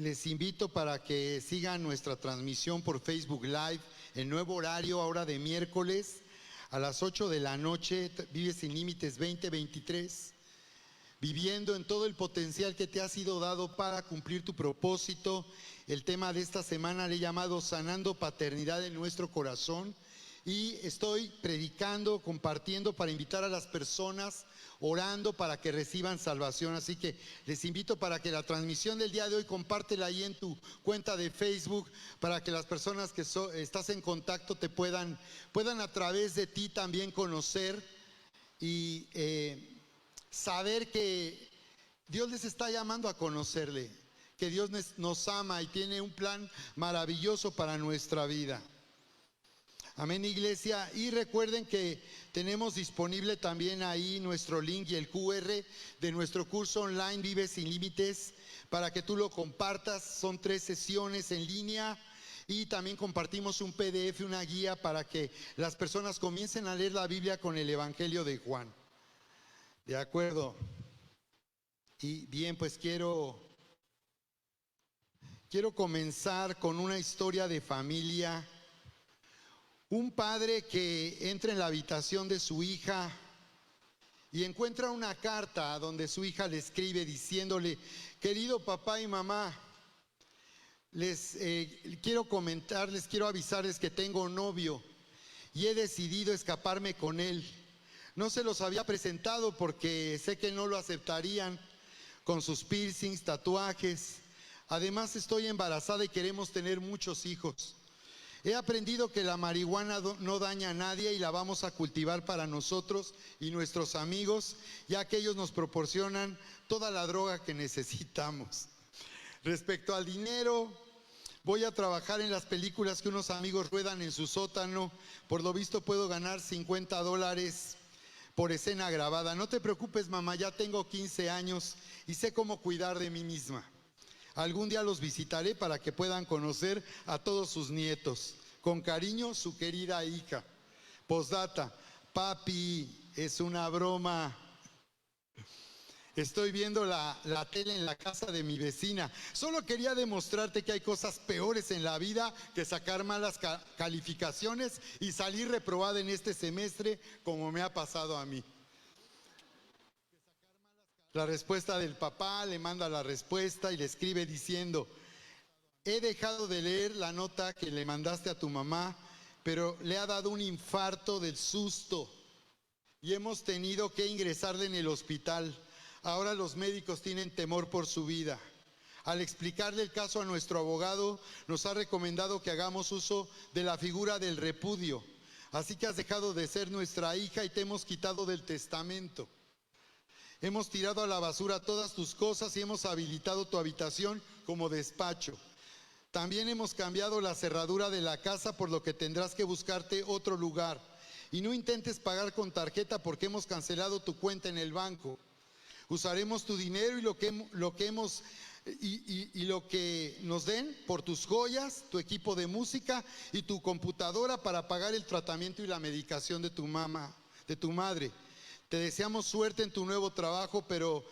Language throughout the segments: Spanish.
Les invito para que sigan nuestra transmisión por Facebook Live, el nuevo horario ahora de miércoles a las 8 de la noche, Vive Sin Límites 2023, viviendo en todo el potencial que te ha sido dado para cumplir tu propósito. El tema de esta semana le he llamado Sanando Paternidad en Nuestro Corazón, y estoy predicando, compartiendo para invitar a las personas, orando para que reciban salvación. Así que les invito para que la transmisión del día de hoy compártela ahí en tu cuenta de Facebook, para que las personas que estás en contacto te puedan a través de ti también conocer y saber que Dios les está llamando a conocerle, que Dios nos ama y tiene un plan maravilloso para nuestra vida. Amén, iglesia. Y recuerden que tenemos disponible también ahí nuestro link y el QR de nuestro curso online Vive Sin Límites, para que tú lo compartas. Son 3 sesiones en línea y también compartimos un PDF, una guía para que las personas comiencen a leer la Biblia con el Evangelio de Juan. ¿De acuerdo? Y bien, pues quiero comenzar con una historia de familia. Un padre que entra en la habitación de su hija y encuentra una carta donde su hija le escribe diciéndole: querido papá y mamá, les quiero avisarles que tengo novio y he decidido escaparme con él. No se los había presentado porque sé que no lo aceptarían con sus piercings, tatuajes. Además estoy embarazada y queremos tener muchos hijos. He aprendido que la marihuana no daña a nadie y la vamos a cultivar para nosotros y nuestros amigos, ya que ellos nos proporcionan toda la droga que necesitamos. Respecto al dinero, voy a trabajar en las películas que unos amigos ruedan en su sótano. Por lo visto puedo ganar $50 por escena grabada. No te preocupes, mamá, ya tengo 15 años y sé cómo cuidar de mí misma. Algún día los visitaré para que puedan conocer a todos sus nietos. Con cariño, su querida hija. Postdata: papi, es una broma. Estoy viendo la tele en la casa de mi vecina. Solo quería demostrarte que hay cosas peores en la vida que sacar malas calificaciones y salir reprobada en este semestre, como me ha pasado a mí. La respuesta del papá: le manda la respuesta y le escribe diciendo: he dejado de leer la nota que le mandaste a tu mamá, pero le ha dado un infarto del susto y hemos tenido que ingresarle en el hospital. Ahora los médicos tienen temor por su vida. Al explicarle el caso a nuestro abogado, nos ha recomendado que hagamos uso de la figura del repudio. Así que has dejado de ser nuestra hija y te hemos quitado del testamento. Hemos tirado a la basura todas tus cosas y hemos habilitado tu habitación como despacho. También hemos cambiado la cerradura de la casa, por lo que tendrás que buscarte otro lugar. Y no intentes pagar con tarjeta porque hemos cancelado tu cuenta en el banco. Usaremos tu dinero y lo que nos den por tus joyas, tu equipo de música y tu computadora para pagar el tratamiento y la medicación de tu madre. Te deseamos suerte en tu nuevo trabajo, pero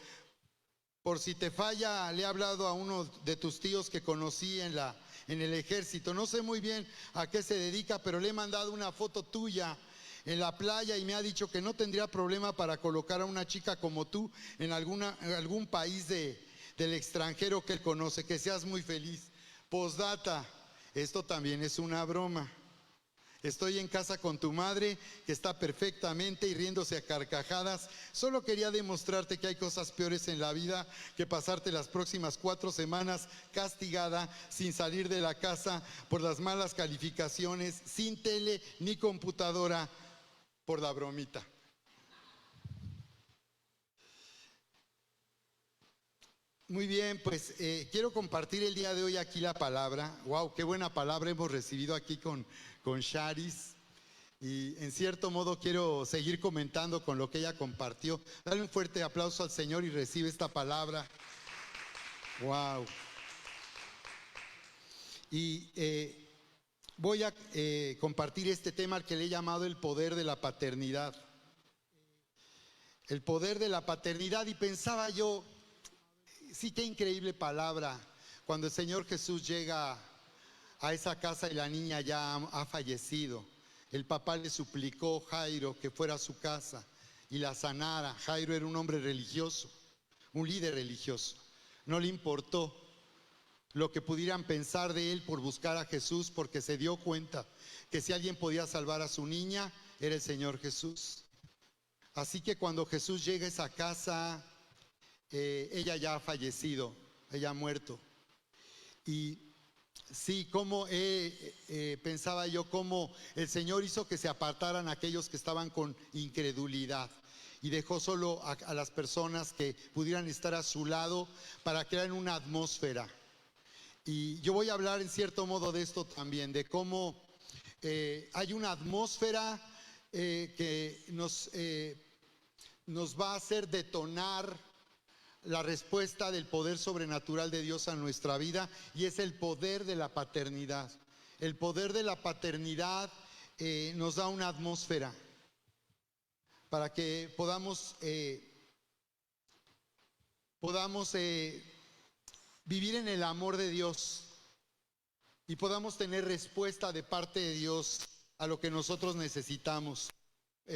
por si te falla, le he hablado a uno de tus tíos que conocí en el ejército. No sé muy bien a qué se dedica, pero le he mandado una foto tuya en la playa y me ha dicho que no tendría problema para colocar a una chica como tú en algún país del extranjero que él conoce. Que seas muy feliz. Postdata: esto también es una broma. Estoy en casa con tu madre, que está perfectamente y riéndose a carcajadas. Solo quería demostrarte que hay cosas peores en la vida que pasarte las próximas 4 semanas castigada, sin salir de la casa por las malas calificaciones, sin tele ni computadora, por la bromita. Muy bien, pues quiero compartir el día de hoy aquí la palabra. Wow, qué buena palabra hemos recibido aquí con Charis. Y en cierto modo quiero seguir comentando con lo que ella compartió. Dale un fuerte aplauso al Señor y recibe esta palabra. Wow. Y voy a compartir este tema al que le he llamado el poder de la paternidad. El poder de la paternidad. Y pensaba yo, sí, qué increíble palabra. cuando el Señor Jesús llega a esa casa y la niña ya ha fallecido, el papá le suplicó a Jairo que fuera a su casa y la sanara. Jairo era un hombre religioso, un líder religioso. No le importó lo que pudieran pensar de él por buscar a Jesús, porque se dio cuenta que si alguien podía salvar a su niña, era el Señor Jesús. Así que cuando Jesús llega a esa casa, ella ya ha fallecido, ella ha muerto. Y sí, como pensaba yo, cómo el Señor hizo que se apartaran aquellos que estaban con incredulidad y dejó solo a las personas que pudieran estar a su lado para crear una atmósfera. Y yo voy a hablar en cierto modo de esto también, de cómo hay una atmósfera que nos va a hacer detonar la respuesta del poder sobrenatural de Dios a nuestra vida, y es el poder de la paternidad. El poder de la paternidad nos da una atmósfera para que podamos vivir en el amor de Dios y podamos tener respuesta de parte de Dios a lo que nosotros necesitamos.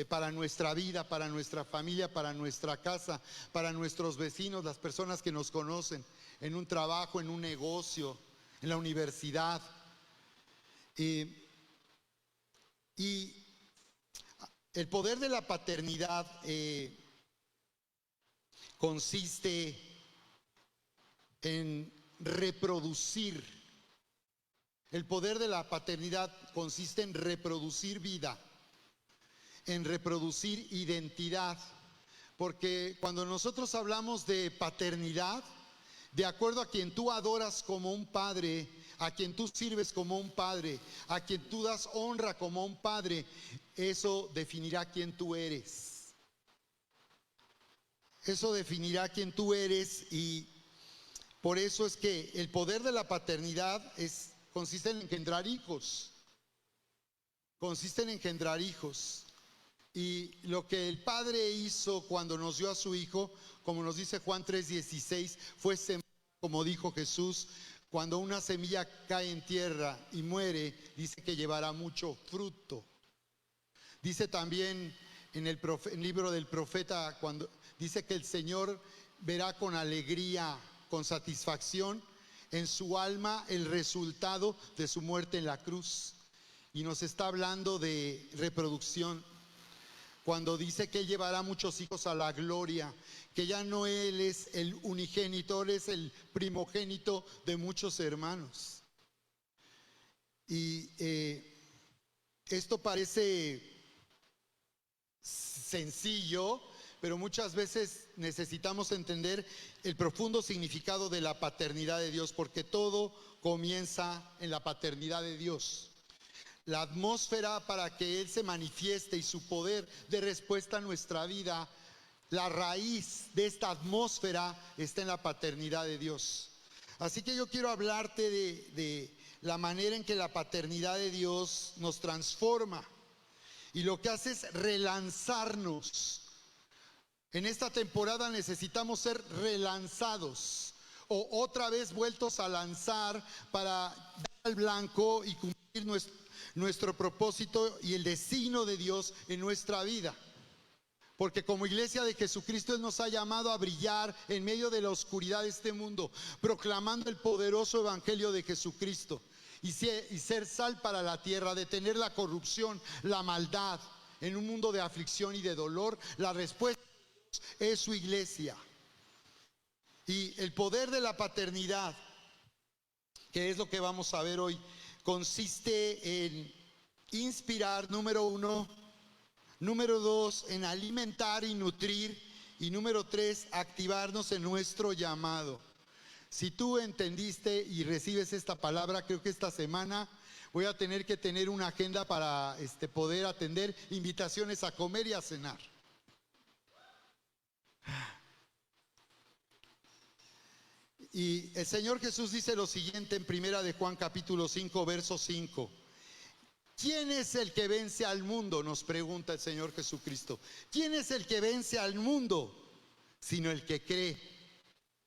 Para nuestra vida, para nuestra familia, para nuestra casa, para nuestros vecinos, las personas que nos conocen, en un trabajo, en un negocio, en la universidad. Y el poder de la paternidad consiste en reproducir. El poder de la paternidad consiste en reproducir vida, en reproducir identidad, porque cuando nosotros hablamos de paternidad, de acuerdo a quien tú adoras como un padre, a quien tú sirves como un padre, a quien tú das honra como un padre, eso definirá quién tú eres. Eso definirá quién tú eres, y por eso es que el poder de la paternidad consiste en engendrar hijos. Consiste en engendrar hijos. Y lo que el Padre hizo cuando nos dio a su Hijo, como nos dice Juan 3:16, fue sembrar, como dijo Jesús, cuando una semilla cae en tierra y muere, dice que llevará mucho fruto. Dice también en el libro del profeta, cuando dice que el Señor verá con alegría, con satisfacción en su alma el resultado de su muerte en la cruz. Y nos está hablando de reproducción. Cuando dice que Él llevará muchos hijos a la gloria, que ya no Él es el unigénito, Él es el primogénito de muchos hermanos. Y esto parece sencillo, pero muchas veces necesitamos entender el profundo significado de la paternidad de Dios, porque todo comienza en la paternidad de Dios. La atmósfera para que Él se manifieste y su poder de respuesta a nuestra vida, la raíz de esta atmósfera está en la paternidad de Dios. Así que yo quiero hablarte de la manera en que la paternidad de Dios nos transforma y lo que hace es relanzarnos. En esta temporada necesitamos ser relanzados o otra vez vueltos a lanzar para dar al blanco y cumplir nuestro propósito y el destino de Dios en nuestra vida. Porque como iglesia de Jesucristo, Él nos ha llamado a brillar en medio de la oscuridad de este mundo, proclamando el poderoso evangelio de Jesucristo y ser sal para la tierra, detener la corrupción, la maldad en un mundo de aflicción y de dolor. La respuesta es su iglesia. Y el poder de la paternidad, que es lo que vamos a ver hoy, consiste en inspirar, número 1, número 2, en alimentar y nutrir, y número 3, activarnos en nuestro llamado. Si tú entendiste y recibes esta palabra, creo que esta semana voy a tener que tener una agenda para poder atender invitaciones a comer y a cenar. Y el Señor Jesús dice lo siguiente en Primera de Juan capítulo 5, verso 5. ¿Quién es el que vence al mundo?, nos pregunta el Señor Jesucristo. ¿Quién es el que vence al mundo? Sino el que cree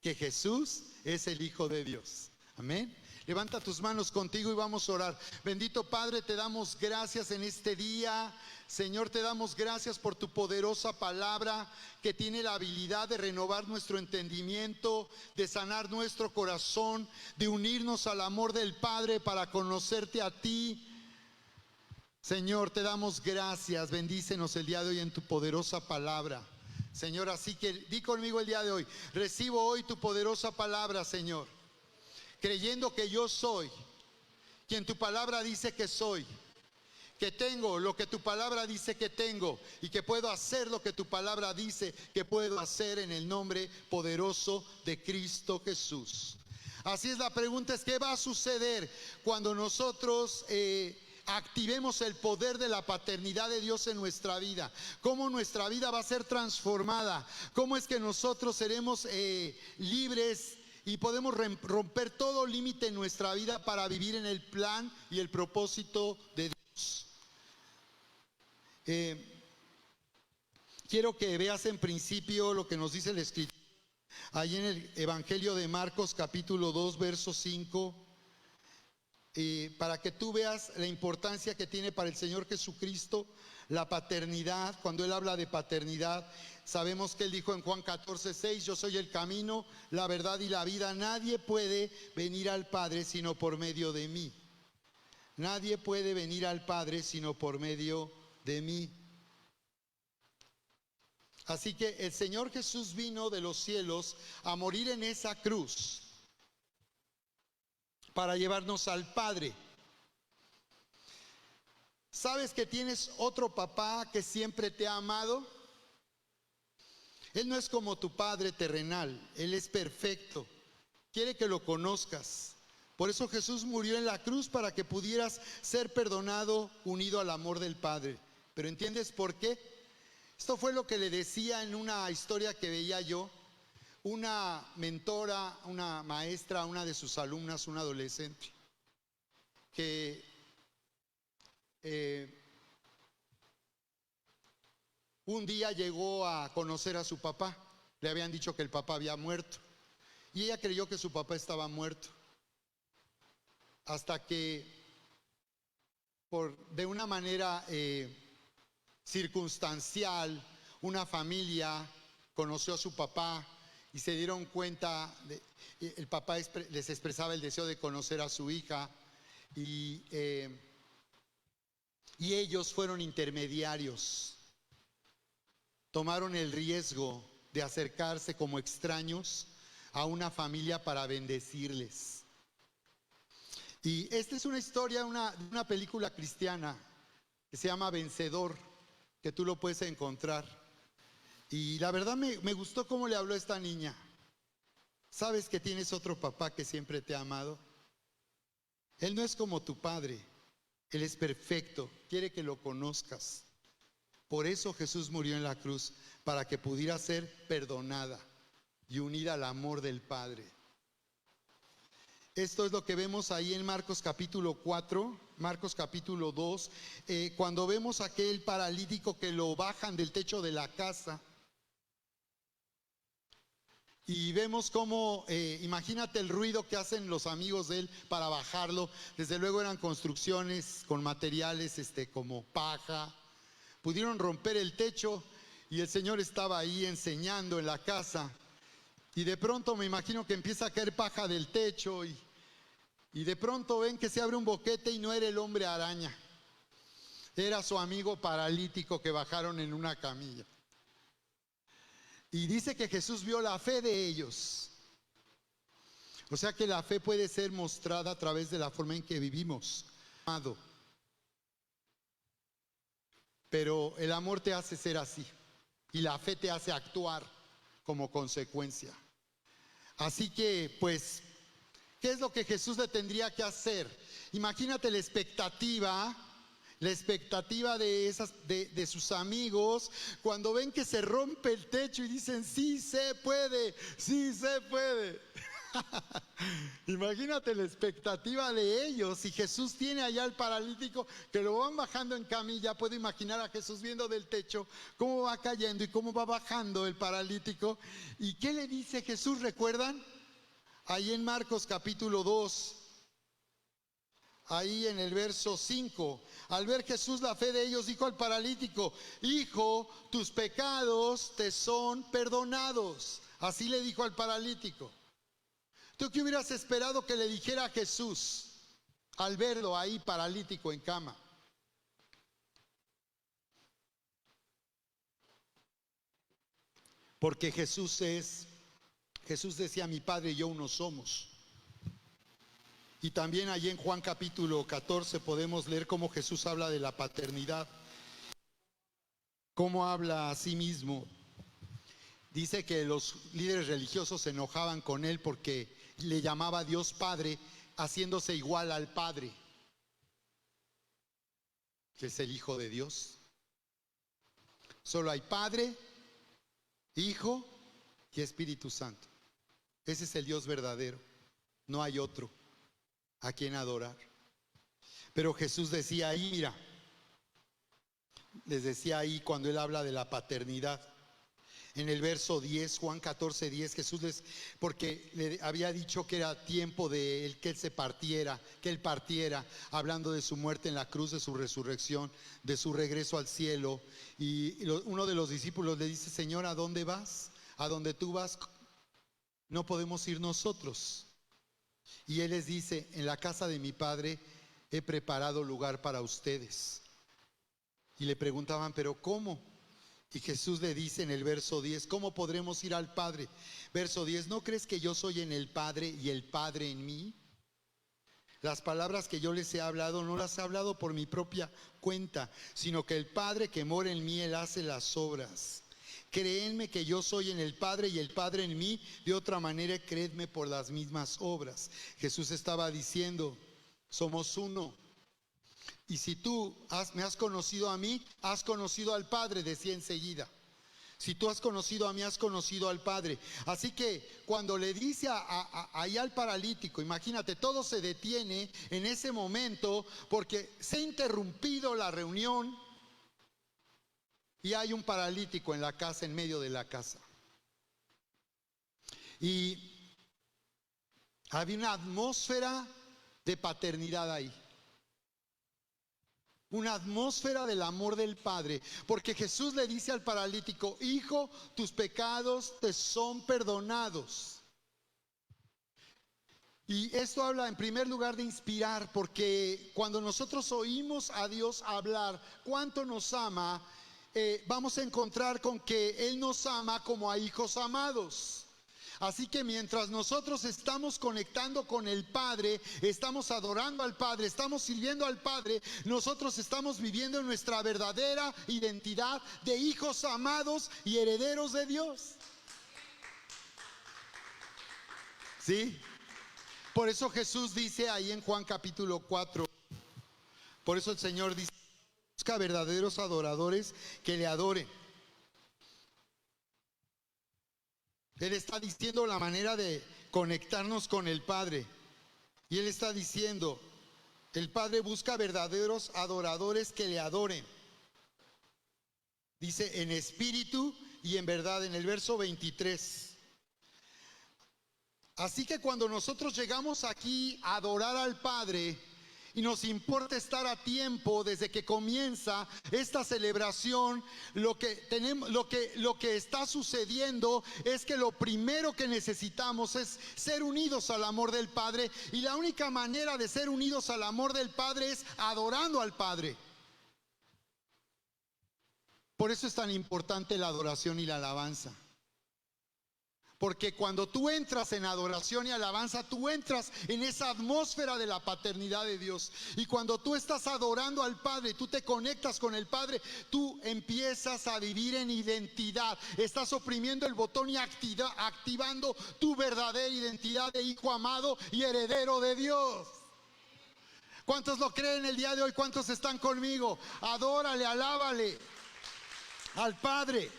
que Jesús es el Hijo de Dios. Amén. Levanta tus manos contigo y vamos a orar. Bendito Padre, te damos gracias en este día. Señor, te damos gracias por tu poderosa palabra que tiene la habilidad de renovar nuestro entendimiento, de sanar nuestro corazón, de unirnos al amor del Padre para conocerte a ti. Señor, te damos gracias. Bendícenos el día de hoy en tu poderosa palabra. Señor, así que di conmigo el día de hoy. Recibo hoy tu poderosa palabra, Señor, creyendo que yo soy quien tu palabra dice que soy, que tengo lo que tu palabra dice que tengo y que puedo hacer lo que tu palabra dice que puedo hacer en el nombre poderoso de Cristo Jesús. Así es, la pregunta es: ¿qué va a suceder cuando nosotros activemos el poder de la paternidad de Dios en nuestra vida? ¿Cómo nuestra vida va a ser transformada? ¿Cómo es que nosotros seremos libres y podemos romper todo límite en nuestra vida para vivir en el plan y el propósito de Dios? Quiero que veas en principio lo que nos dice el Escritor ahí en el Evangelio de Marcos capítulo 2 verso 5, para que tú veas la importancia que tiene para el Señor Jesucristo la paternidad. Cuando Él habla de paternidad, sabemos que Él dijo en Juan 14:6: yo soy el camino, la verdad y la vida. Nadie puede venir al Padre sino por medio de mí. Nadie puede venir al Padre sino por medio de mí. Así que el Señor Jesús vino de los cielos a morir en esa cruz para llevarnos al Padre. ¿Sabes que tienes otro papá que siempre te ha amado? Él no es como tu padre terrenal, Él es perfecto, quiere que lo conozcas. Por eso Jesús murió en la cruz, para que pudieras ser perdonado, unido al amor del Padre. ¿Pero entiendes por qué? Esto fue lo que le decía en una historia que veía yo una mentora, una maestra, una de sus alumnas, una adolescente, que un día llegó a conocer a su papá. Le habían dicho que el papá había muerto y ella creyó que su papá estaba muerto, hasta que de una manera circunstancial, una familia conoció a su papá y se dieron cuenta el papá les expresaba el deseo de conocer a su hija, y ellos fueron intermediarios. Tomaron el riesgo de acercarse como extraños a una familia para bendecirles. Y esta es una historia de una película cristiana que se llama Vencedor, que tú lo puedes encontrar. Y la verdad me gustó cómo le habló a esta niña. ¿Sabes que tienes otro papá que siempre te ha amado? Él no es como tu padre, Él es perfecto, quiere que lo conozcas. Por eso Jesús murió en la cruz, para que pudiera ser perdonada y unida al amor del Padre. Esto es lo que vemos ahí en Marcos capítulo 4, Marcos capítulo 2, cuando vemos a aquel paralítico que lo bajan del techo de la casa. Y vemos cómo, imagínate el ruido que hacen los amigos de él para bajarlo. Desde luego eran construcciones con materiales como paja. Pudieron romper el techo y el Señor estaba ahí enseñando en la casa. Y de pronto me imagino que empieza a caer paja del techo y de pronto ven que se abre un boquete y no era el hombre araña. Era su amigo paralítico que bajaron en una camilla. Y dice que Jesús vio la fe de ellos. O sea que la fe puede ser mostrada a través de la forma en que vivimos. Amado. Pero el amor te hace ser así y la fe te hace actuar como consecuencia. Así que, pues, ¿qué es lo que Jesús le tendría que hacer? Imagínate la expectativa de sus amigos cuando ven que se rompe el techo y dicen: sí se puede, sí se puede. Imagínate la expectativa de ellos. Y Jesús tiene allá al paralítico que lo van bajando en camilla. Puedo imaginar a Jesús viendo del techo cómo va cayendo y cómo va bajando el paralítico. ¿Y qué le dice Jesús? ¿Recuerdan? Ahí en Marcos capítulo 2, ahí en el verso 5, al ver Jesús la fe de ellos, dijo al paralítico: hijo, tus pecados te son perdonados. Así le dijo al paralítico. ¿Tú qué hubieras esperado que le dijera a Jesús al verlo ahí paralítico en cama? Porque Jesús decía: mi Padre y yo uno somos. Y también allí en Juan capítulo 14 podemos leer cómo Jesús habla de la paternidad, cómo habla a sí mismo. Dice que los líderes religiosos se enojaban con él porque le llamaba a Dios Padre, haciéndose igual al Padre, que es el Hijo de Dios. Solo hay Padre, Hijo y Espíritu Santo. Ese es el Dios verdadero. No hay otro a quien adorar. Pero Jesús decía ahí, mira, les decía ahí cuando él habla de la paternidad. En el verso 10, Juan 14, 10, Jesús porque le había dicho que era tiempo de él, que él se partiera, que él partiera, hablando de su muerte en la cruz, de su resurrección, de su regreso al cielo. Y uno de los discípulos le dice: Señor, ¿a dónde vas? A donde tú vas no podemos ir nosotros. Y él les dice: en la casa de mi Padre he preparado lugar para ustedes. Y le preguntaban: ¿pero cómo? Y Jesús le dice en el verso 10: ¿cómo podremos ir al Padre? Verso 10: ¿no crees que yo soy en el Padre y el Padre en mí? Las palabras que yo les he hablado no las he hablado por mi propia cuenta, sino que el Padre que mora en mí, Él hace las obras. Créenme que yo soy en el Padre y el Padre en mí, de otra manera creedme por las mismas obras. Jesús estaba diciendo: somos uno. Y si tú me has conocido a mí, has conocido al Padre, decía enseguida. Si tú has conocido a mí, has conocido al Padre. Así que cuando le dice ahí al paralítico, imagínate, todo se detiene en ese momento porque se ha interrumpido la reunión y hay un paralítico en la casa, en medio de la casa. Y había una atmósfera de paternidad ahí. Una atmósfera del amor del Padre, porque Jesús le dice al paralítico: hijo, tus pecados te son perdonados. Y esto habla en primer lugar de inspirar, porque cuando nosotros oímos a Dios hablar cuánto nos ama, vamos a encontrar con que Él nos ama como a hijos amados. Así que mientras nosotros estamos conectando con el Padre, estamos adorando al Padre, estamos sirviendo al Padre, nosotros estamos viviendo en nuestra verdadera identidad de hijos amados y herederos de Dios. ¿Sí? Por eso Jesús dice ahí en Juan capítulo 4, por eso el Señor dice: busca verdaderos adoradores que le adoren. Él está diciendo la manera de conectarnos con el Padre. Y Él está diciendo: el Padre busca verdaderos adoradores que le adoren. Dice: en espíritu y en verdad, en el verso 23. Así que cuando nosotros llegamos aquí a adorar al Padre, y nos importa estar a tiempo desde que comienza esta celebración, lo que está sucediendo es que lo primero que necesitamos es ser unidos al amor del Padre, y la única manera de ser unidos al amor del Padre es adorando al Padre. Por eso es tan importante la adoración y la alabanza. Porque cuando tú entras en adoración y alabanza, tú entras en esa atmósfera de la paternidad de Dios. Y cuando tú estás adorando al Padre, tú te conectas con el Padre, tú empiezas a vivir en identidad. Estás oprimiendo el botón y activando tu verdadera identidad de hijo amado y heredero de Dios. ¿Cuántos lo creen el día de hoy? ¿Cuántos están conmigo? Adórale, alábale al Padre.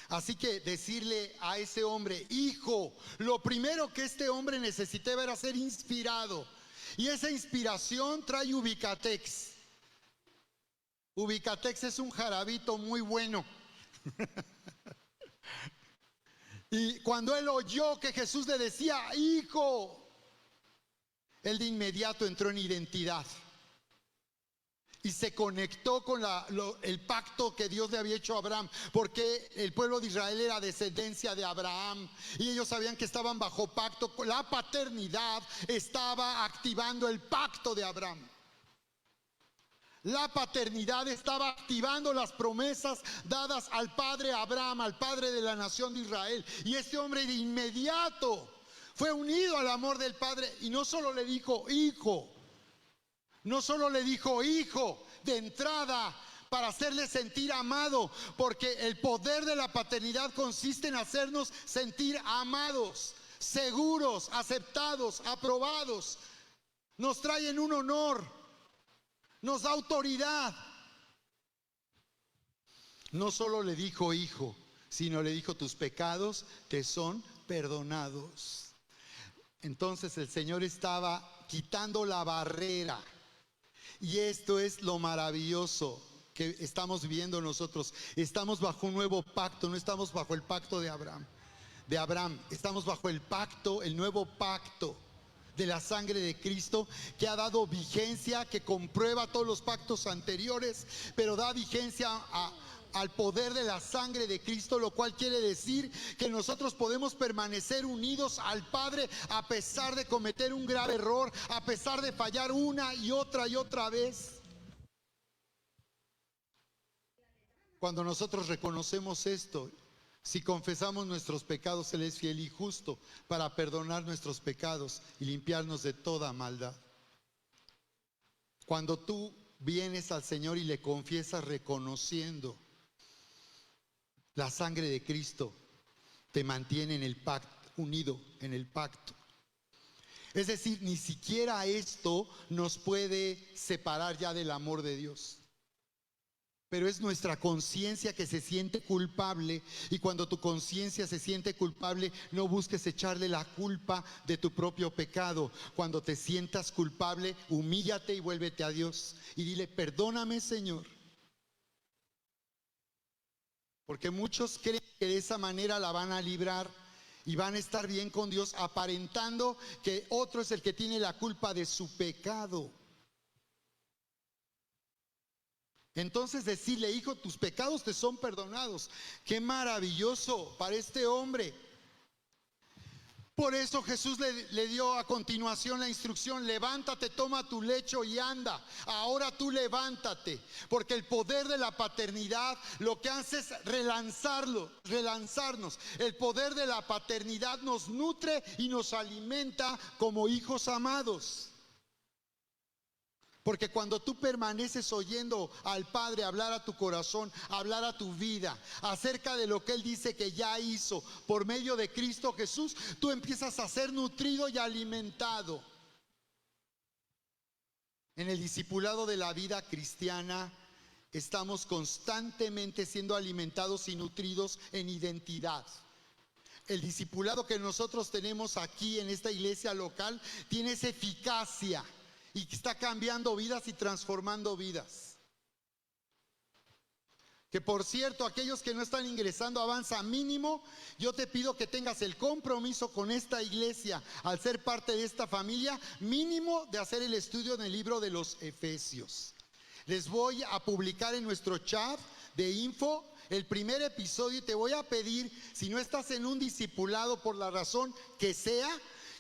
Así que decirle a ese hombre: hijo, lo primero que este hombre necesitaba era ser inspirado. Y esa inspiración trae Ubicatex. Ubicatex es un jarabito muy bueno. Y cuando él oyó que Jesús le decía, hijo, él de inmediato entró en identidad y se conectó con el pacto que Dios le había hecho a Abraham, porque el pueblo de Israel era descendencia de Abraham y ellos sabían que estaban bajo pacto. La paternidad estaba activando el pacto de Abraham. La paternidad estaba activando las promesas dadas al padre Abraham, al padre de la nación de Israel. Y este hombre de inmediato fue unido al amor del padre. Y no solo le dijo hijo, no solo le dijo hijo de entrada para hacerle sentir amado, porque el poder de la paternidad consiste en hacernos sentir amados, seguros, aceptados, aprobados. Nos traen un honor, nos da autoridad. No solo le dijo hijo, sino le dijo tus pecados te son perdonados. Entonces el Señor estaba quitando la barrera. Y esto es lo maravilloso que estamos viviendo nosotros. Estamos bajo un nuevo pacto, no estamos bajo el pacto de Abraham, estamos bajo el pacto, el nuevo pacto de la sangre de Cristo, que ha dado vigencia, que comprueba todos los pactos anteriores, pero da vigencia al poder de la sangre de Cristo, lo cual quiere decir que nosotros podemos permanecer unidos al Padre a pesar de cometer un grave error, a pesar de fallar una y otra vez. Cuando nosotros reconocemos esto, si confesamos nuestros pecados, Él es fiel y justo para perdonar nuestros pecados y limpiarnos de toda maldad. Cuando tú vienes al Señor y le confiesas reconociendo la sangre de Cristo, te mantiene en el pacto, unido en el pacto. Es decir, ni siquiera esto nos puede separar ya del amor de Dios. Pero es nuestra conciencia que se siente culpable, y cuando tu conciencia se siente culpable, no busques echarle la culpa de tu propio pecado. Cuando te sientas culpable, humíllate y vuélvete a Dios y dile, perdóname, Señor. Porque muchos creen que de esa manera la van a librar y van a estar bien con Dios, aparentando que otro es el que tiene la culpa de su pecado. Entonces decirle, hijo, tus pecados te son perdonados. Qué maravilloso para este hombre. Por eso Jesús le dio a continuación la instrucción, levántate, toma tu lecho y anda. Ahora tú levántate, porque el poder de la paternidad lo que hace es relanzarnos. El poder de la paternidad nos nutre y nos alimenta como hijos amados. Porque cuando tú permaneces oyendo al Padre hablar a tu corazón, hablar a tu vida acerca de lo que Él dice que ya hizo por medio de Cristo Jesús, tú empiezas a ser nutrido y alimentado. En el discipulado de la vida cristiana estamos constantemente siendo alimentados y nutridos en identidad. El discipulado que nosotros tenemos aquí en esta iglesia local tiene esa eficacia y está cambiando vidas y transformando vidas. Que por cierto, aquellos que no están ingresando a Avanza Mínimo, yo te pido que tengas el compromiso con esta iglesia, al ser parte de esta familia, mínimo de hacer el estudio en el libro de los Efesios. Les voy a publicar en nuestro chat de info el primer episodio y te voy a pedir, si no estás en un discipulado por la razón que sea,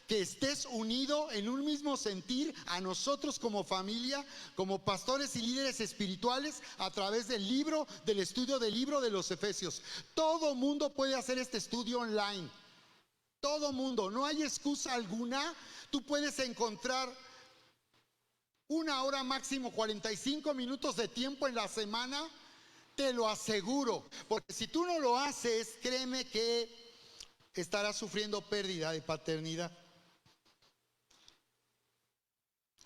que estés unido en un mismo sentir a nosotros como familia, como pastores y líderes espirituales, a través del estudio del libro de los Efesios. Todo mundo puede hacer este estudio online. Todo mundo, no hay excusa alguna. Tú puedes encontrar 1 hora máximo 45 minutos de tiempo en la semana, te lo aseguro. Porque si tú no lo haces, créeme que estarás sufriendo pérdida de paternidad.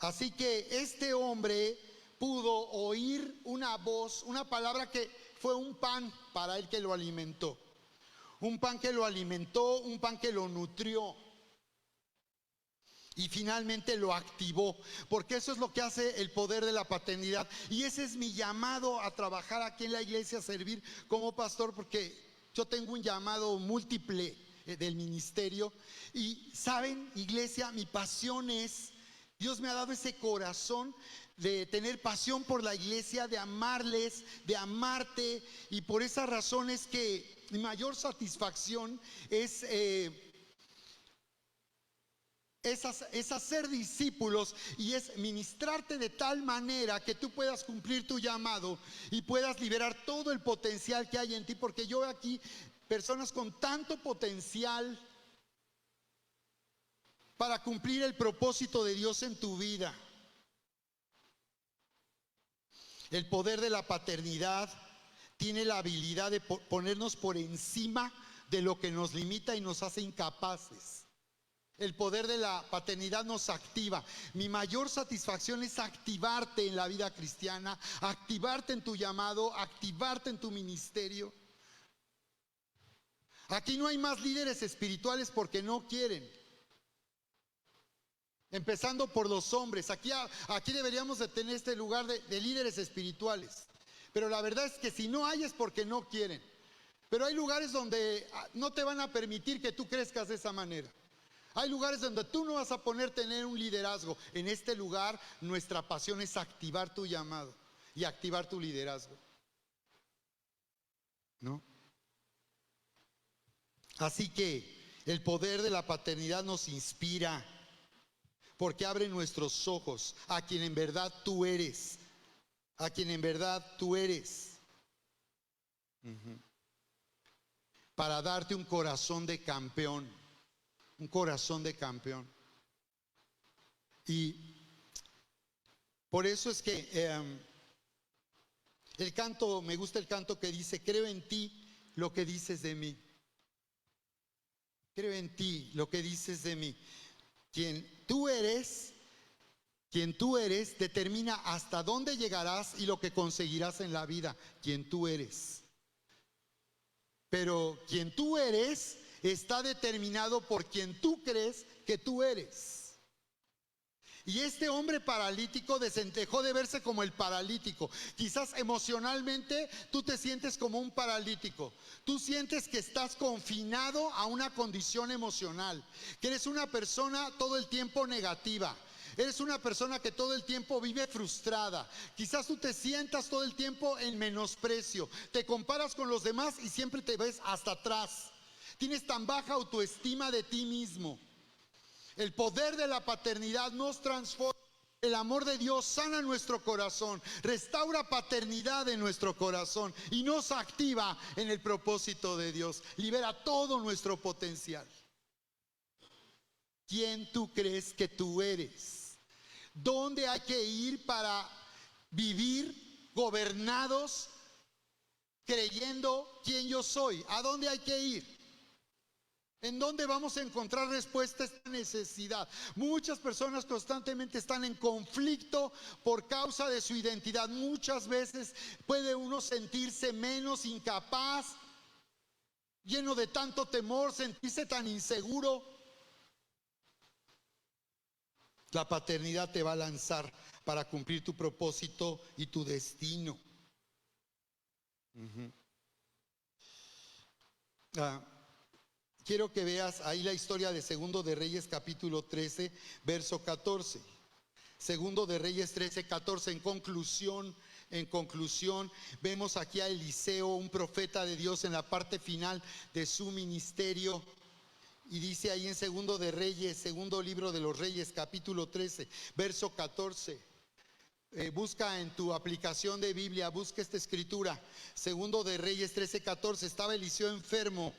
Así que este hombre pudo oír una voz, una palabra que fue un pan para él que lo alimentó. Un pan que lo alimentó, un pan que lo nutrió. Y finalmente lo activó, porque eso es lo que hace el poder de la paternidad. Y ese es mi llamado a trabajar aquí en la iglesia, a servir como pastor, porque yo tengo un llamado múltiple. del ministerio. Y saben, iglesia, mi pasión es, Dios me ha dado ese corazón de tener pasión por la iglesia, de amarles, de amarte. Y por esa razón es que mi mayor satisfacción es hacer discípulos y es ministrarte de tal manera que tú puedas cumplir tu llamado y puedas liberar todo el potencial que hay en ti, porque yo veo aquí personas con tanto potencial para cumplir el propósito de Dios en tu vida. El poder de la paternidad tiene la habilidad de ponernos por encima de lo que nos limita y nos hace incapaces. El poder de la paternidad nos activa. Mi mayor satisfacción es activarte en la vida cristiana, activarte en tu llamado, activarte en tu ministerio. Aquí no hay más líderes espirituales porque no quieren. Empezando por los hombres. Aquí deberíamos de tener este lugar de líderes espirituales. Pero la verdad es que si no hay es porque no quieren. Pero hay lugares donde no te van a permitir que tú crezcas de esa manera. Hay lugares donde tú no vas a poder tener un liderazgo. En este lugar nuestra pasión es activar tu llamado y activar tu liderazgo, ¿no? Así que el poder de la paternidad nos inspira, porque abre nuestros ojos a quien en verdad tú eres, a quien en verdad tú eres, para darte un corazón de campeón, un corazón de campeón. Y por eso es que el canto, me gusta el canto que dice: creo en ti lo que dices de mí. Creo en ti lo que dices de mí. Quien tú eres determina hasta dónde llegarás y lo que conseguirás en la vida. Quien tú eres. Pero quien tú eres está determinado por quien tú crees que tú eres. Y este hombre paralítico dejó de verse como el paralítico. Quizás emocionalmente tú te sientes como un paralítico. Tú sientes que estás confinado a una condición emocional, que eres una persona todo el tiempo negativa. Eres una persona que todo el tiempo vive frustrada. Quizás tú te sientas todo el tiempo en menosprecio. Te comparas con los demás y siempre te ves hasta atrás. Tienes tan baja autoestima de ti mismo. El poder de la paternidad nos transforma. El amor de Dios sana nuestro corazón, restaura paternidad en nuestro corazón y nos activa en el propósito de Dios. Libera todo nuestro potencial. ¿Quién tú crees que tú eres? ¿Dónde hay que ir para vivir gobernados creyendo quién yo soy? ¿A dónde hay que ir? ¿En dónde vamos a encontrar respuesta a esta necesidad? Muchas personas constantemente están en conflicto por causa de su identidad. Muchas veces puede uno sentirse menos, incapaz, lleno de tanto temor, sentirse tan inseguro. La paternidad te va a lanzar para cumplir tu propósito y tu destino. Quiero que veas ahí la historia de Segundo de Reyes capítulo 13, verso 14. Segundo de Reyes 13, 14. En conclusión, vemos aquí a Eliseo, un profeta de Dios, en la parte final de su ministerio. Y dice ahí en Segundo de Reyes, segundo libro de los Reyes, capítulo 13, verso 14. Busca en tu aplicación de Biblia, busca esta escritura. Segundo de Reyes 13, 14. Estaba Eliseo enfermo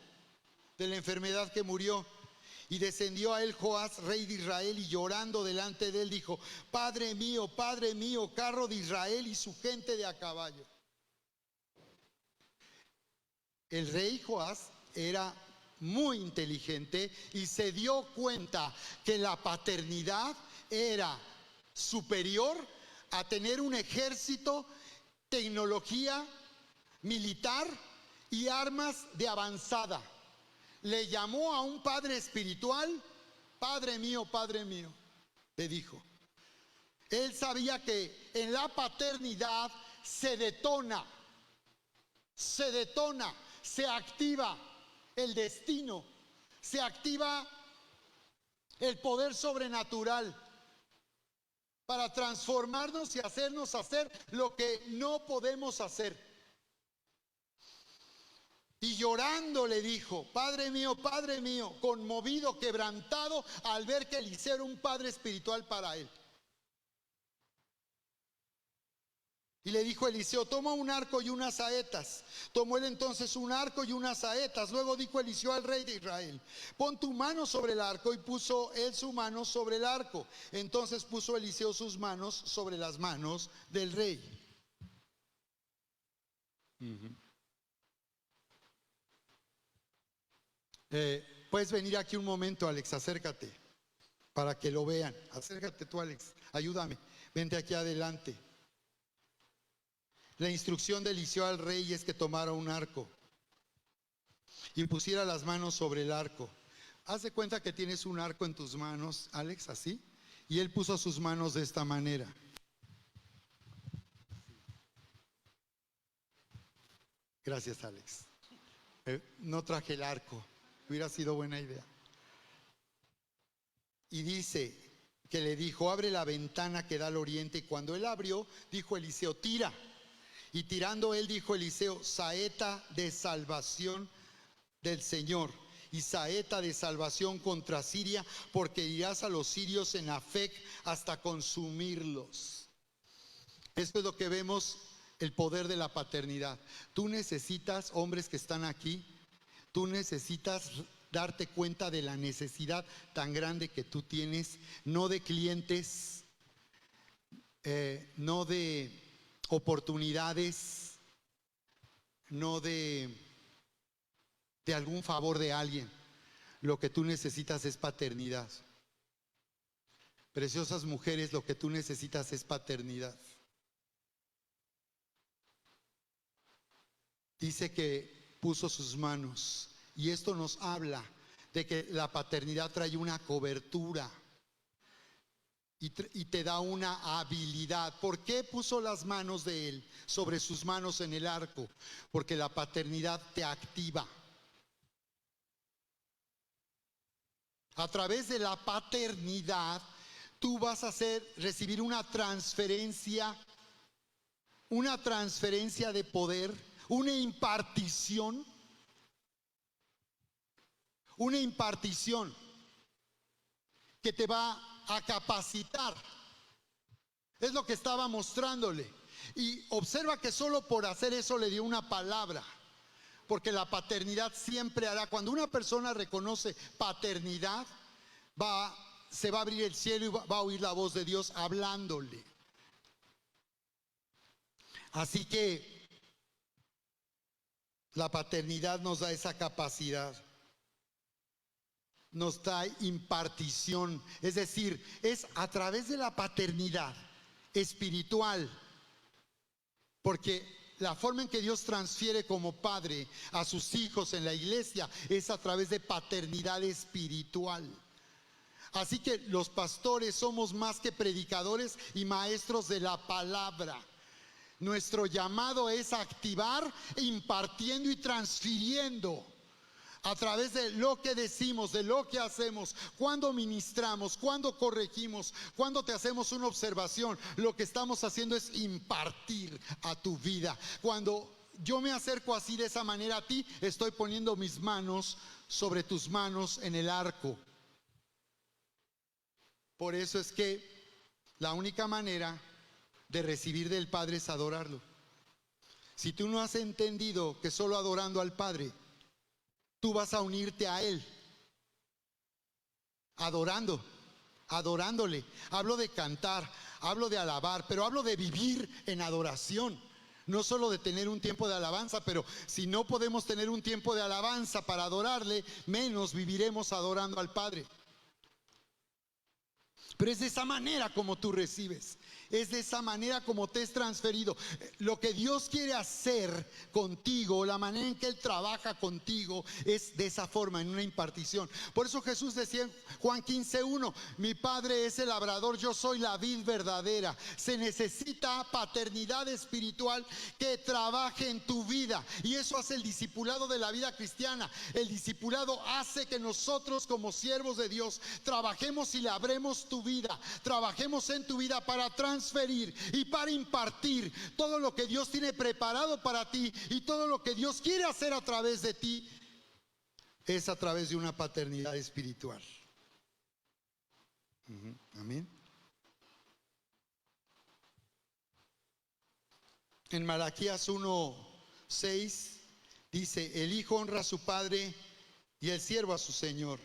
de la enfermedad que murió, y descendió a él Joás, rey de Israel, y llorando delante de él dijo: Padre mío, carro de Israel y su gente de a caballo. El rey Joás era muy inteligente y se dio cuenta que la paternidad era superior a tener un ejército, tecnología militar y armas de avanzada. Le llamó a un padre espiritual: Padre mío, le dijo. Él sabía que en la paternidad se detona, se activa el destino. se activa el poder sobrenatural para transformarnos y hacernos hacer lo que no podemos hacer. Y llorando le dijo: Padre mío, conmovido, quebrantado al ver que Eliseo era un padre espiritual para él. Y le dijo Eliseo: toma un arco y unas saetas. Tomó él entonces un arco y unas saetas. Luego dijo Eliseo al rey de Israel: pon tu mano sobre el arco. Y puso él su mano sobre el arco. Entonces puso Eliseo sus manos sobre las manos del rey. Puedes venir aquí un momento, Alex, acércate para que lo vean. Acércate tú, Alex, ayúdame, vente aquí adelante. La instrucción de Eliseo al rey es que tomara un arco y pusiera las manos sobre el arco. Haz de cuenta que tienes un arco en tus manos, Alex, así. Y él puso sus manos de esta manera. Gracias, Alex. No traje el arco, hubiera sido buena idea. Y dice que le dijo: abre la ventana que da al oriente. Y cuando él abrió, dijo Eliseo: tira. Y tirando él, dijo Eliseo: saeta de salvación del Señor y saeta de salvación contra Siria, porque irás a los sirios en Afec hasta consumirlos. Esto es lo que vemos, el poder de la paternidad. Tú necesitas, hombres que están aquí, tú necesitas darte cuenta de la necesidad tan grande que tú tienes, no de clientes, no de oportunidades, no de algún favor de alguien. Lo que tú necesitas es paternidad. Preciosas mujeres, lo que tú necesitas es paternidad. Dice que puso sus manos, y esto nos habla de que la paternidad trae una cobertura y te da una habilidad. ¿Por qué puso las manos de él sobre sus manos en el arco? Porque la paternidad te activa. A través de la paternidad tú vas a recibir una transferencia de poder, una impartición que te va a capacitar. Es lo que estaba mostrándole. Y observa que solo por hacer eso le dio una palabra, porque la paternidad siempre hará. Cuando una persona reconoce paternidad, se va a abrir el cielo y va a oír la voz de Dios hablándole. Así que la paternidad nos da esa capacidad, nos da impartición. Es decir, es a través de la paternidad espiritual, porque la forma en que Dios transfiere como padre a sus hijos en la iglesia es a través de paternidad espiritual. Así que los pastores somos más que predicadores y maestros de la palabra. Nuestro llamado es activar, impartiendo y transfiriendo a través de lo que decimos, de lo que hacemos, cuando ministramos, cuando corregimos, cuando te hacemos una observación. Lo que estamos haciendo es impartir a tu vida. Cuando yo me acerco así, de esa manera a ti, estoy poniendo mis manos sobre tus manos en el arco. Por eso es que la única manera de recibir del Padre es adorarlo. Si tú no has entendido que solo adorando al Padre tú vas a unirte a Él, adorándole. Hablo de cantar, hablo de alabar, pero hablo de vivir en adoración. No solo de tener un tiempo de alabanza, pero si no podemos tener un tiempo de alabanza para adorarle, menos viviremos adorando al Padre. Pero es de esa manera como tú recibes. Es de esa manera como te es transferido. Lo que Dios quiere hacer contigo, la manera en que Él trabaja contigo, es de esa forma, en una impartición. Por eso Jesús decía en Juan 15:1: mi Padre es el labrador, yo soy la vid verdadera. Se necesita paternidad espiritual que trabaje en tu vida, y eso hace el discipulado de la vida cristiana. El discipulado hace que nosotros, como siervos de Dios, trabajemos y labremos tu vida, trabajemos en tu vida para transferir y para impartir todo lo que Dios tiene preparado para ti, y todo lo que Dios quiere hacer a través de ti es a través de una paternidad espiritual. Amén. En Malaquías 1:6 dice: el hijo honra a su padre y el siervo a su señor.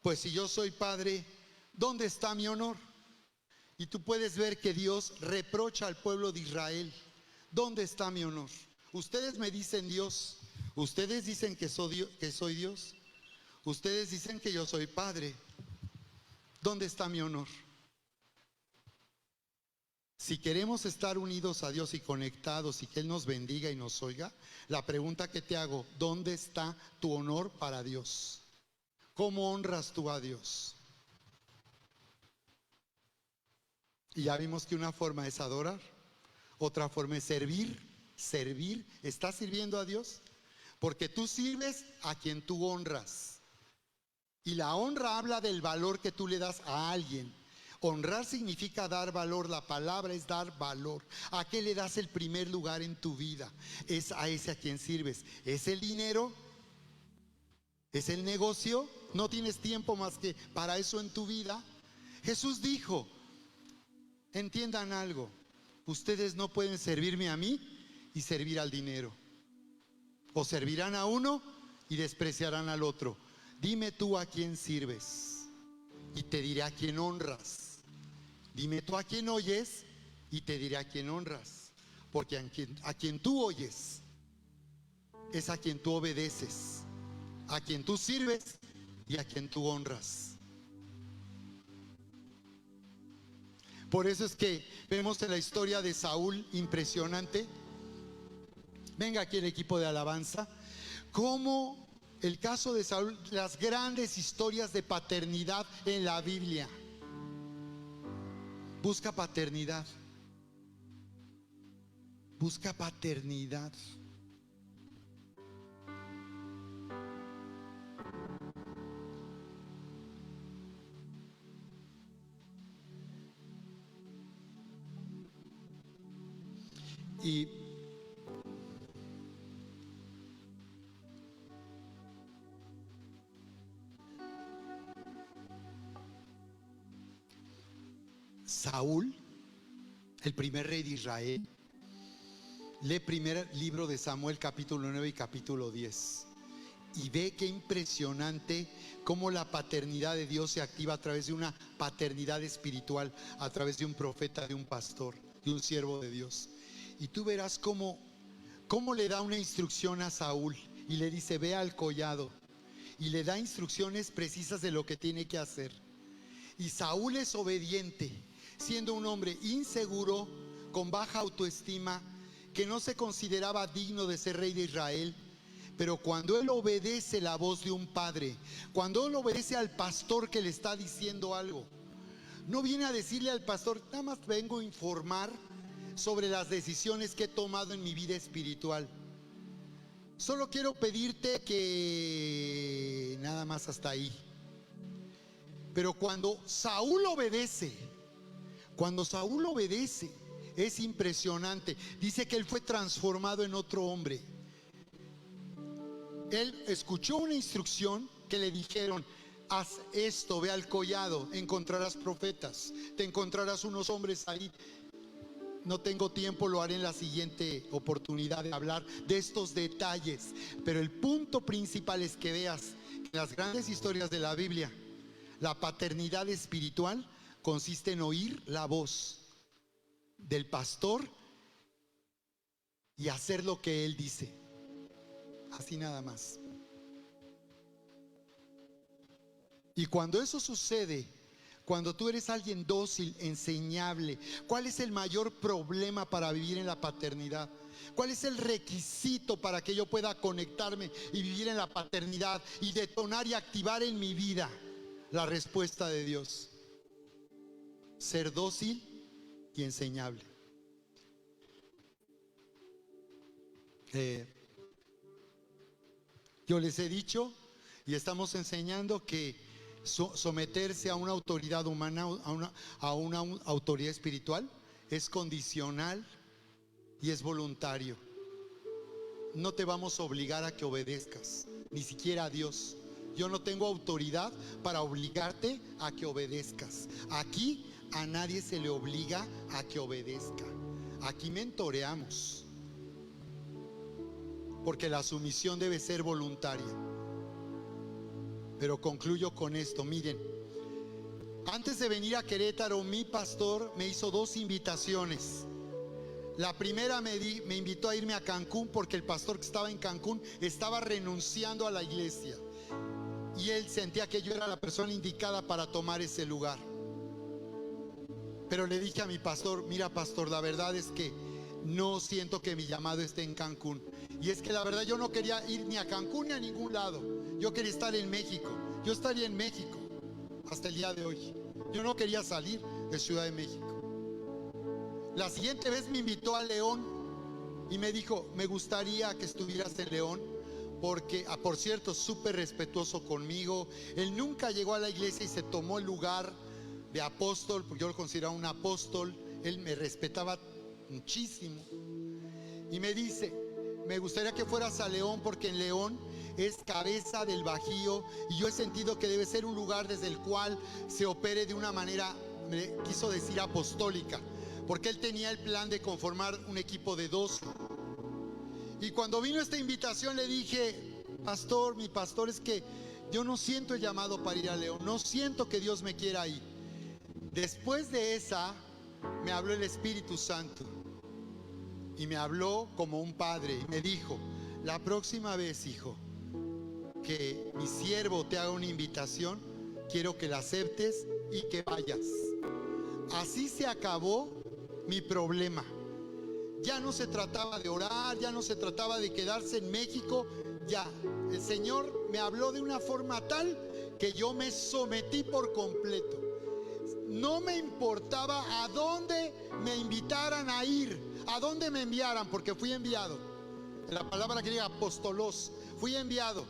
Pues si yo soy padre, ¿dónde está mi honor? Y tú puedes ver que Dios reprocha al pueblo de Israel: ¿dónde está mi honor? Ustedes me dicen Dios, ustedes dicen que soy Dios, ustedes dicen que yo soy padre. ¿Dónde está mi honor? Si queremos estar unidos a Dios y conectados y que Él nos bendiga y nos oiga, la pregunta que te hago: ¿dónde está tu honor para Dios? ¿Cómo honras tú a Dios? Y ya vimos que una forma es adorar, otra forma es servir. Servir, ¿estás sirviendo a Dios? Porque tú sirves a quien tú honras. Y la honra habla del valor que tú le das a alguien. Honrar significa dar valor. La palabra es dar valor. ¿A qué le das el primer lugar en tu vida? Es a ese a quien sirves. ¿Es el dinero? ¿Es el negocio? ¿No tienes tiempo más que para eso en tu vida? Jesús dijo: entiendan algo, ustedes no pueden servirme a mí y servir al dinero. O servirán a uno y despreciarán al otro. Dime tú a quién sirves y te diré a quién honras. Dime tú a quién oyes y te diré a quién honras. Porque a quien tú oyes es a quien tú obedeces, a quien tú sirves y a quien tú honras. Por eso es que vemos en la historia de Saúl, impresionante. Venga aquí el equipo de alabanza. Como el caso de Saúl, las grandes historias de paternidad en la Biblia. Busca paternidad. Busca paternidad. Y Saúl, el primer rey de Israel, lee primer libro de Samuel, capítulo 9 y capítulo 10, y ve qué impresionante cómo la paternidad de Dios se activa a través de una paternidad espiritual, a través de un profeta, de un pastor, de un siervo de Dios. Y tú verás cómo le da una instrucción a Saúl y le dice: ve al collado, y le da instrucciones precisas de lo que tiene que hacer. Y Saúl es obediente, siendo un hombre inseguro, con baja autoestima, que no se consideraba digno de ser rey de Israel. Pero cuando él obedece la voz de un padre, cuando él obedece al pastor que le está diciendo algo, no viene a decirle al pastor: nada más vengo a informar sobre las decisiones que he tomado en mi vida espiritual. Solo quiero pedirte que nada más hasta ahí. Pero cuando Saúl obedece, es impresionante. Dice que él fue transformado en otro hombre. Él escuchó una instrucción que le dijeron: haz esto, ve al collado, encontrarás profetas, te encontrarás unos hombres ahí. No tengo tiempo, lo haré en la siguiente oportunidad de hablar de estos detalles. Pero el punto principal es que veas que en las grandes historias de la Biblia, la paternidad espiritual consiste en oír la voz del pastor y hacer lo que él dice. Así nada más. Y cuando eso sucede, Cuando tú eres alguien dócil, enseñable, ¿cuál es el mayor problema para vivir en la paternidad? ¿Cuál es el requisito para que yo pueda conectarme y vivir en la paternidad y detonar y activar en mi vida la respuesta de Dios? Ser dócil y enseñable. Yo les he dicho y estamos enseñando que someterse a una autoridad humana, a una autoridad espiritual, es condicional y es voluntario. No te vamos a obligar a que obedezcas, ni siquiera a Dios. Yo no tengo autoridad para obligarte a que obedezcas. Aquí a nadie se le obliga a que obedezca. Aquí mentoreamos, porque la sumisión debe ser voluntaria. Pero concluyo con esto. Miren, antes de venir a Querétaro, mi pastor me hizo 2 invitaciones. La primera me invitó a irme a Cancún, porque el pastor que estaba en Cancún estaba renunciando a la iglesia y él sentía que yo era la persona indicada para tomar ese lugar. Pero le dije a mi pastor: mira, pastor, la verdad es que no siento que mi llamado esté en Cancún. Y es que la verdad yo no quería ir ni a Cancún ni a ningún lado. Yo quería estar en México. Yo estaría en México hasta el día de hoy. Yo no quería salir de Ciudad de México. La siguiente vez me invitó a León y me dijo: me gustaría que estuvieras en León, porque, por cierto, súper respetuoso conmigo. Él nunca llegó a la iglesia y se tomó el lugar de apóstol, porque yo lo consideraba un apóstol. Él me respetaba muchísimo y me dice: me gustaría que fueras a León, porque en León es cabeza del Bajío y yo he sentido que debe ser un lugar desde el cual se opere de una manera, me quiso decir, apostólica, porque él tenía el plan de conformar un equipo de 2. Y cuando vino esta invitación le dije: pastor, mi pastor, es que yo no siento el llamado para ir a León, no siento que Dios me quiera ir. Después de esa me habló el Espíritu Santo y me habló como un padre y me dijo: la próxima vez, hijo, que mi siervo te haga una invitación, quiero que la aceptes y que vayas. Así se acabó mi problema. Ya no se trataba de orar, ya no se trataba de quedarse en México. Ya el Señor me habló de una forma tal que yo me sometí por completo. No me importaba a dónde me invitaran a ir, a dónde me enviaran, porque fui enviado. La palabra griega apostolos, fui enviado.